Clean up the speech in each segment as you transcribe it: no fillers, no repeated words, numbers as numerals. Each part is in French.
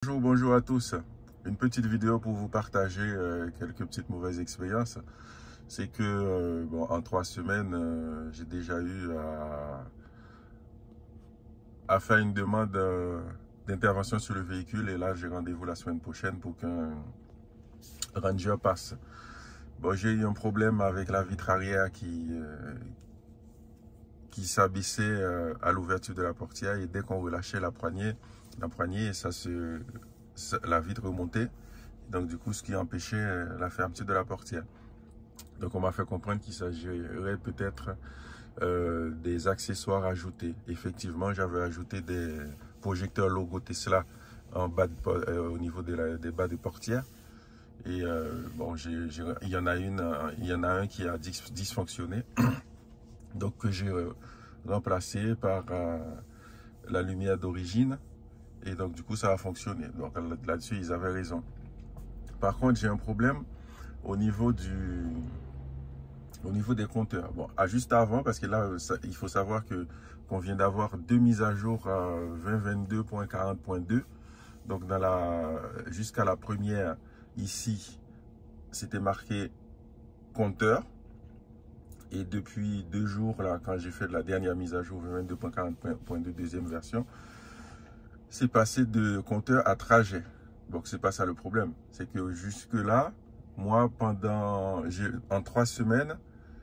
Bonjour à tous. Une petite vidéo pour vous partager quelques petites mauvaises expériences. C'est que bon, en 3 semaines, j'ai déjà eu à faire une demande d'intervention sur le véhicule et là j'ai rendez-vous la semaine prochaine pour qu'un ranger passe. Bon, j'ai eu un problème avec la vitre arrière qui s'abaissait à l'ouverture de la portière et dès qu'on relâchait la poignée, la vitre remontait. Donc du coup, ce qui empêchait la fermeture de la portière. Donc on m'a fait comprendre qu'il s'agirait peut-être des accessoires ajoutés. Effectivement, j'avais ajouté des projecteurs logo Tesla en bas au niveau des bas de portière. Et bon, il y en a un qui a dysfonctionné. Donc que j'ai remplacé par la lumière d'origine. Et donc du coup, ça a fonctionné. Donc là-dessus, ils avaient raison. Par contre, j'ai un problème au niveau des compteurs. Bon, juste avant, parce que là, il faut savoir qu'on vient d'avoir 2 mises à jour 2022.40.2. Donc, jusqu'à la première, ici, c'était marqué compteur. Et depuis 2 jours, là, quand j'ai fait la dernière mise à jour 2022.40.2, deuxième version, c'est passé de compteur à trajet. Donc, c'est pas ça le problème. C'est que jusque-là, moi, en 3 semaines,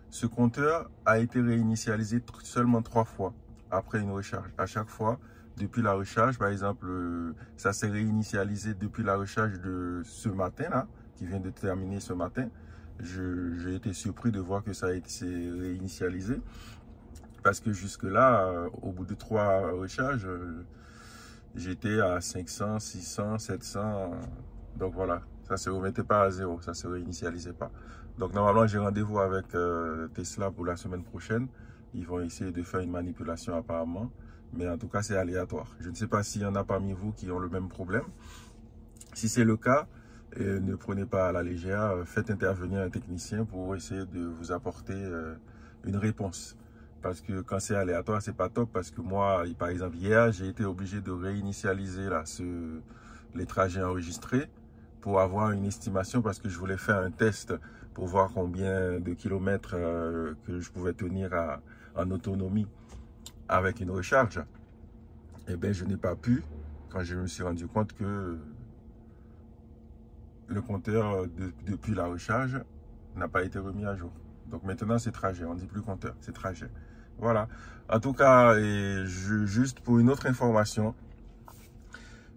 ce compteur a été réinitialisé seulement 3 fois après une recharge. À chaque fois, depuis la recharge, par exemple, ça s'est réinitialisé depuis la recharge de ce matin, là, qui vient de terminer ce matin. J'ai été surpris de voir que ça a été réinitialisé. Parce que jusque-là, au bout de 3 recharges, j'étais à 500, 600, 700. Donc voilà, ça ne se remettait pas à zéro, ça ne se réinitialisait pas. Donc normalement, j'ai rendez-vous avec Tesla pour la semaine prochaine. Ils vont essayer de faire une manipulation apparemment. Mais en tout cas, c'est aléatoire. Je ne sais pas s'il y en a parmi vous qui ont le même problème. Si c'est le cas, ne prenez pas à la légère. Faites intervenir un technicien pour essayer de vous apporter une réponse. Parce que quand c'est aléatoire, c'est pas top. Parce que moi, par exemple, hier, j'ai été obligé de réinitialiser là, les trajets enregistrés pour avoir une estimation parce que je voulais faire un test pour voir combien de kilomètres que je pouvais tenir en autonomie avec une recharge. Eh bien, je n'ai pas pu quand je me suis rendu compte que le compteur depuis la recharge n'a pas été remis à jour. Donc maintenant, c'est trajet. On ne dit plus compteur, c'est trajet. Voilà. En tout cas, juste pour une autre information,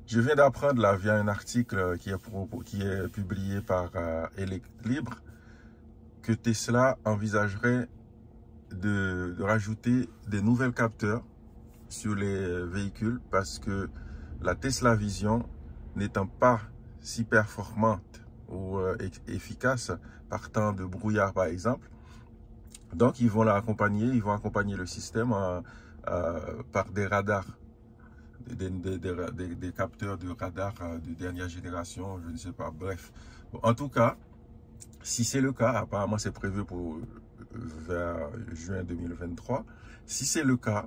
je viens d'apprendre là via un article qui est publié par Eleclibre que Tesla envisagerait de rajouter des nouvelles capteurs sur les véhicules parce que la Tesla Vision n'étant pas si performante ou efficace partant de brouillard par exemple, donc ils vont accompagner le système par des radars. Des capteurs de radar de dernière génération, je ne sais pas, bref. Bon, en tout cas, si c'est le cas, apparemment c'est prévu pour vers juin 2023. Si c'est le cas,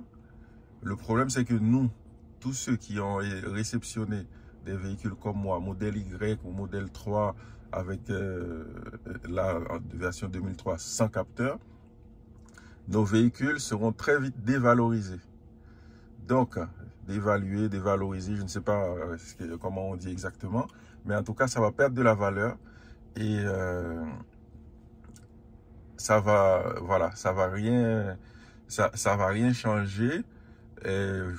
le problème c'est que nous, tous ceux qui ont réceptionné des véhicules comme moi, modèle Y ou modèle 3 avec la version 2003 sans capteur, nos véhicules seront très vite dévalorisés. Donc, dévaloriser, je ne sais pas comment on dit exactement, mais en tout cas, ça va perdre de la valeur et ça va rien changer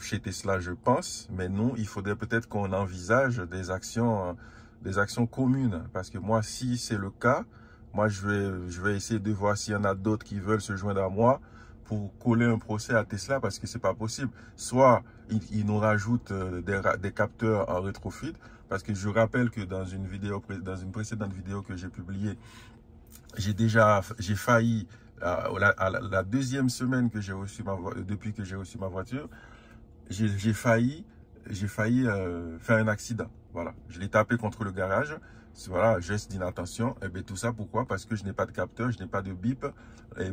chez Tesla, je pense. Mais non, il faudrait peut-être qu'on envisage des actions communes, parce que moi, si c'est le cas, moi, je vais essayer de voir s'il y en a d'autres qui veulent se joindre à moi pour coller un procès à Tesla parce que c'est pas possible. Soit ils nous rajoutent des capteurs en rétrofit parce que je rappelle que dans une précédente vidéo que j'ai publiée, j'ai failli la deuxième semaine que j'ai reçu depuis que j'ai reçu ma voiture, j'ai failli faire un accident. Voilà, je l'ai tapé contre le garage. Voilà, geste d'inattention. Et bien tout ça, pourquoi? Parce que je n'ai pas de capteur, je n'ai pas de bip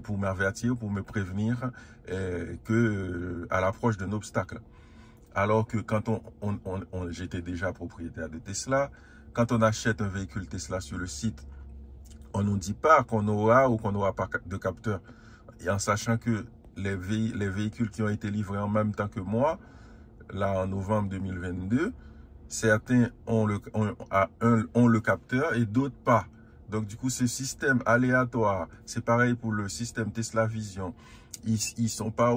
pour m'avertir, pour me prévenir à l'approche d'un obstacle. Alors que quand j'étais déjà propriétaire de Tesla, quand on achète un véhicule Tesla sur le site, on ne nous dit pas qu'on aura ou qu'on n'aura pas de capteur. Et en sachant que les véhicules qui ont été livrés en même temps que moi, là en novembre 2022, certains ont le capteur et d'autres pas. Donc du coup, ce système aléatoire, c'est pareil pour le système Tesla Vision. Ils sont pas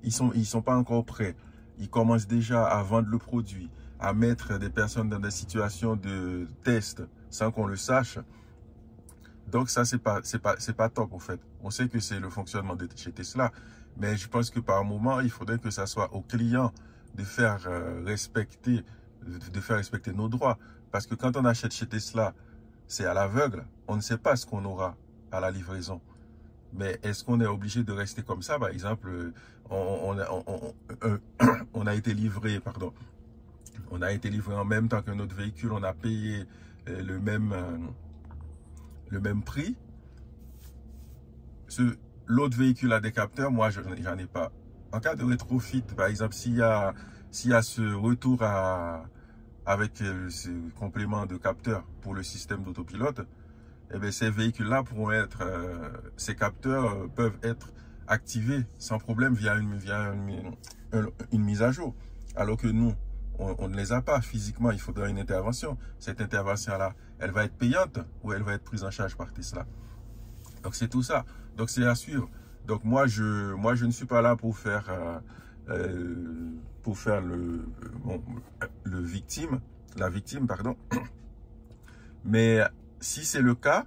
ils sont pas encore prêts. Ils commencent déjà à vendre le produit, à mettre des personnes dans des situations de test sans qu'on le sache. Donc ça, c'est pas top en fait. On sait que c'est le fonctionnement de chez Tesla, mais je pense que par moment, il faudrait que ça soit aux clients de faire respecter nos droits. Parce que quand on achète chez Tesla, c'est à l'aveugle. On ne sait pas ce qu'on aura à la livraison. Mais est-ce qu'on est obligé de rester comme ça? Par exemple, on a été livré, pardon, on a été livré en même temps que notre véhicule, on a payé le même prix. L'autre véhicule a des capteurs, moi j'en ai pas. En cas de rétrofit, par exemple, s'il y a ce retour avec ce complément de capteurs pour le système d'autopilote, eh bien, ces véhicules-là pourront être, ces capteurs peuvent être activés sans problème via une mise à jour. Alors que nous, on ne les a pas physiquement, il faudra une intervention. Cette intervention-là, elle va être payante ou elle va être prise en charge par Tesla. Donc c'est tout ça. Donc c'est à suivre. Donc moi je ne suis pas là pour faire la victime, pardon. Mais si c'est le cas,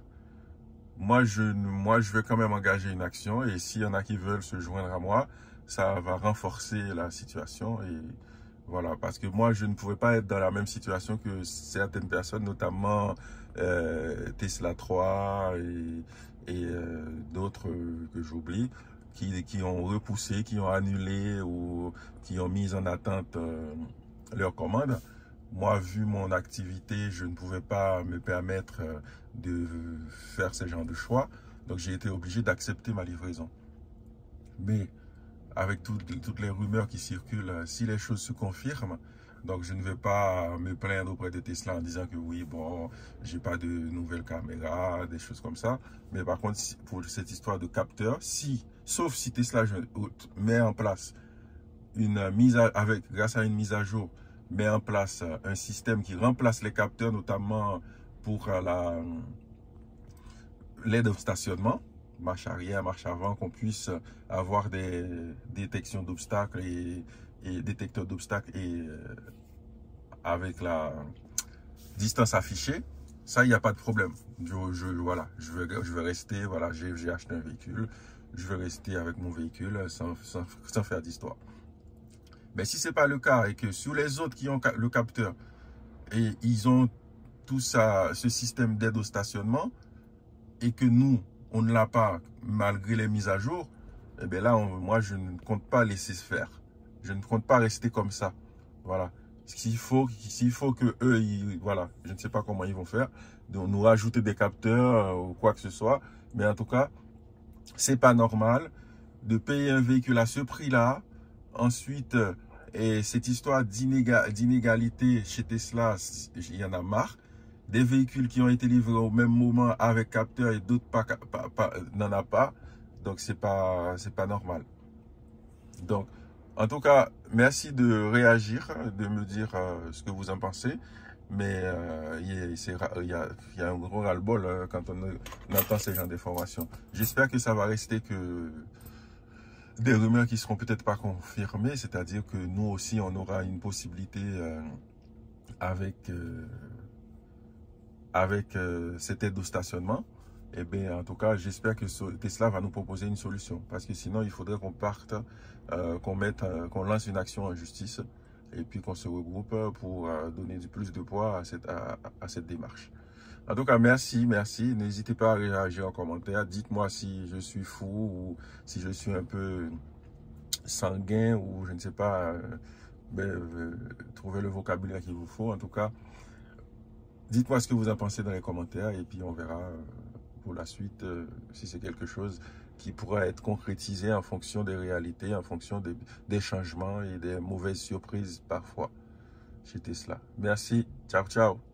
moi je vais quand même engager une action, et s'il y en a qui veulent se joindre à moi, ça va renforcer la situation. Et voilà, parce que moi je ne pouvais pas être dans la même situation que certaines personnes, notamment Tesla 3 et d'autres que j'oublie, qui ont repoussé, qui ont annulé ou qui ont mis en attente leur commande. Moi, vu mon activité, je ne pouvais pas me permettre de faire ce genre de choix. Donc, j'ai été obligé d'accepter ma livraison. Mais avec toutes les rumeurs qui circulent, si les choses se confirment, donc je ne vais pas me plaindre auprès de Tesla en disant que oui, bon, j'ai pas de nouvelles caméras, des choses comme ça. Mais par contre, pour cette histoire de capteur, sauf si Tesla met en place grâce à une mise à jour, met en place un système qui remplace les capteurs, notamment pour l'aide au stationnement, marche arrière, marche avant, qu'on puisse avoir des détections d'obstacles et détecteurs d'obstacles et avec la distance affichée. Ça, il n'y a pas de problème. Voilà, je vais rester, voilà, j'ai acheté un véhicule, je vais rester avec mon véhicule sans faire d'histoire. Mais si ce n'est pas le cas et que sur les autres qui ont le capteur et ils ont tout ça, ce système d'aide au stationnement, et que nous, on ne l'a pas malgré les mises à jour, eh bien là, moi, je ne compte pas laisser se faire. Je ne compte pas rester comme ça. Voilà. S'il faut que eux, voilà, je ne sais pas comment ils vont faire, donc nous rajouter des capteurs ou quoi que ce soit. Mais en tout cas, c'est pas normal de payer un véhicule à ce prix-là. Ensuite, et cette histoire d'inégalité chez Tesla, il y en a marre. Des véhicules qui ont été livrés au même moment avec capteur et d'autres n'en a pas. Donc, c'est pas normal. Donc, en tout cas, merci de réagir, de me dire ce que vous en pensez. Mais il y a un gros ras-le-bol quand on entend ce genre d'informations. J'espère que ça va rester que des rumeurs qui seront peut-être pas confirmées, c'est-à-dire que nous aussi, on aura une possibilité avec cette aide au stationnement. Eh bien, en tout cas, j'espère que Tesla va nous proposer une solution. Parce que sinon, il faudrait qu'on parte, qu'on lance une action en justice et puis qu'on se regroupe pour donner du plus de poids à cette démarche. En tout cas, merci. N'hésitez pas à réagir en commentaire. Dites-moi si je suis fou ou si je suis un peu sanguin ou je ne sais pas. Trouvez le vocabulaire qu'il vous faut. En tout cas, dites-moi ce que vous en pensez dans les commentaires et puis on verra pour la suite si c'est quelque chose qui pourra être concrétisé en fonction des réalités, en fonction des changements et des mauvaises surprises parfois chez Tesla. Merci. Ciao, ciao.